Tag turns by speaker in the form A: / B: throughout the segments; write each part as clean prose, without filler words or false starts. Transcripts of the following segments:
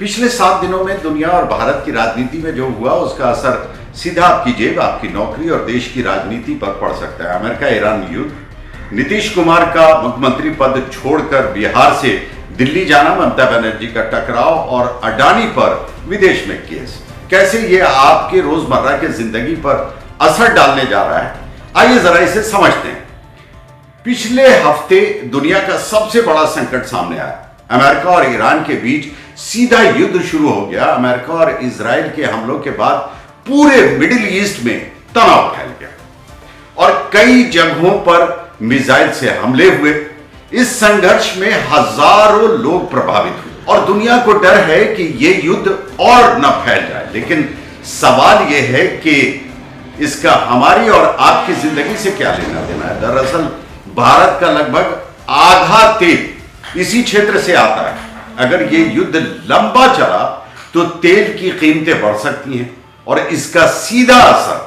A: पिछले 7 दिनों में दुनिया और भारत की राजनीति में जो हुआ उसका असर सीधा आपकी जेब, आपकी नौकरी और देश की राजनीति पर पड़ सकता है। अमेरिका ईरान युद्ध, नीतीश कुमार का मुख्यमंत्री पद छोड़कर बिहार से दिल्ली जाना, ममता बनर्जी का टकराव और अडानी पर विदेश में केस, कैसे ये आपके रोजमर्रा की जिंदगी पर असर डालने जा रहा है, आइए जरा इसे समझते हैं। पिछले हफ्ते दुनिया का सबसे बड़ा संकट सामने आया। अमेरिका और ईरान के बीच सीधा युद्ध शुरू हो गया। अमेरिका और इजराइल के हमलों के बाद पूरे मिडिल ईस्ट में तनाव फैल गया और कई जगहों पर मिसाइल से हमले हुए। इस संघर्ष में हजारों लोग प्रभावित हुए और दुनिया को डर है कि यह युद्ध और न फैल जाए। लेकिन सवाल यह है कि इसका हमारी और आपकी जिंदगी से क्या लेना देना है। दरअसल भारत का लगभग आधा तेल इसी क्षेत्र से आता है। अगर यह युद्ध लंबा चला तो तेल की कीमतें बढ़ सकती हैं और इसका सीधा असर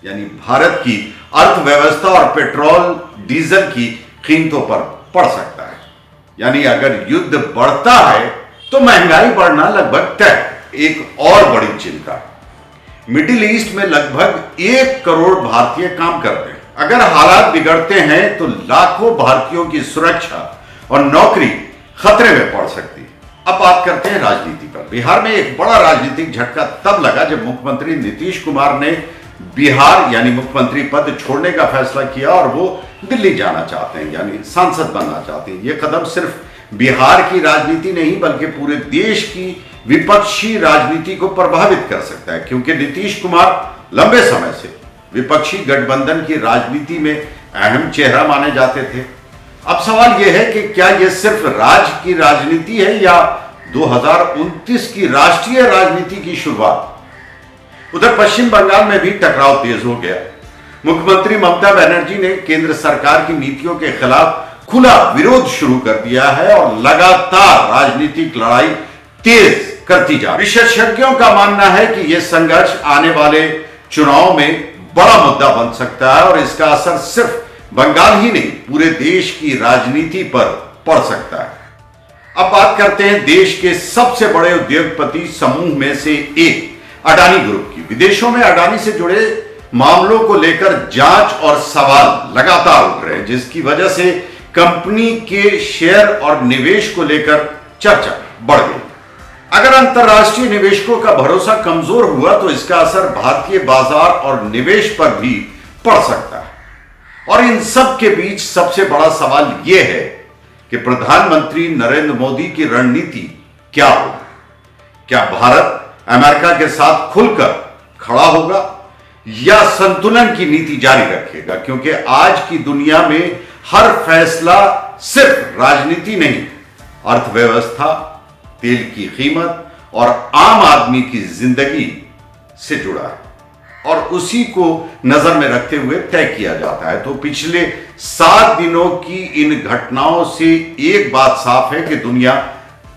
A: यानी भारत की अर्थव्यवस्था और पेट्रोल डीजल की कीमतों पर पड़ सकता है। यानी अगर युद्ध बढ़ता है तो महंगाई बढ़ना लगभग तय। एक और बड़ी चिंता, मिडिल ईस्ट में लगभग 1 करोड़ भारतीय काम करते हैं। अगर हालात बिगड़ते हैं तो लाखों भारतीयों की सुरक्षा और नौकरी खतरे में पड़ सकती है। अब बात करते हैं राजनीति पर। बिहार में एक बड़ा राजनीतिक झटका तब लगा जब मुख्यमंत्री नीतीश कुमार ने बिहार यानी मुख्यमंत्री पद छोड़ने का फैसला किया और वो दिल्ली जाना चाहते हैं, यानी सांसद बनना चाहते हैं। यह कदम सिर्फ बिहार की राजनीति नहीं बल्कि पूरे देश की विपक्षी राजनीति को प्रभावित कर सकता है, क्योंकि नीतीश कुमार लंबे समय से विपक्षी गठबंधन की राजनीति में अहम चेहरा माने जाते थे। अब सवाल यह है कि क्या यह सिर्फ राज्य की राजनीति है या 2029 की राष्ट्रीय राजनीति की शुरुआत। उधर पश्चिम बंगाल में भी टकराव तेज हो गया। मुख्यमंत्री ममता बनर्जी ने केंद्र सरकार की नीतियों के खिलाफ खुला विरोध शुरू कर दिया है और लगातार राजनीतिक लड़ाई तेज करती जा रही है। विशेषज्ञों का मानना है कि यह संघर्ष आने वाले चुनाव में बड़ा मुद्दा बन सकता है और इसका असर सिर्फ बंगाल ही नहीं पूरे देश की राजनीति पर पड़ सकता है। अब बात करते हैं देश के सबसे बड़े उद्योगपति समूह में से एक अडानी ग्रुप की। विदेशों में अडानी से जुड़े मामलों को लेकर जांच और सवाल लगातार उठ रहे हैं, जिसकी वजह से कंपनी के शेयर और निवेश को लेकर चर्चा बढ़ गई। अगर अंतरराष्ट्रीय निवेशकों का भरोसा कमजोर हुआ तो इसका असर भारतीय बाजार और निवेश पर भी पड़ सकता है। और इन सब के बीच सबसे बड़ा सवाल यह है कि प्रधानमंत्री नरेंद्र मोदी की रणनीति क्या होगी। क्या भारत अमेरिका के साथ खुलकर खड़ा होगा या संतुलन की नीति जारी रखेगा, क्योंकि आज की दुनिया में हर फैसला सिर्फ राजनीति नहीं, अर्थव्यवस्था, तेल की कीमत और आम आदमी की जिंदगी से जुड़ा है और उसी को नजर में रखते हुए तय किया जाता है। तो पिछले 7 दिनों की इन घटनाओं से एक बात साफ है कि दुनिया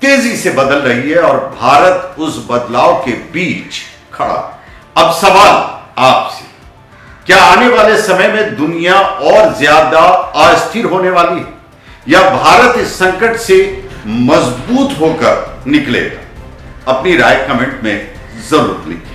A: तेजी से बदल रही है और भारत उस बदलाव के बीच खड़ा। अब सवाल आपसे, क्या आने वाले समय में दुनिया और ज्यादा अस्थिर होने वाली है या भारत इस संकट से मजबूत होकर निकलेगा? अपनी राय कमेंट में जरूर लिखें।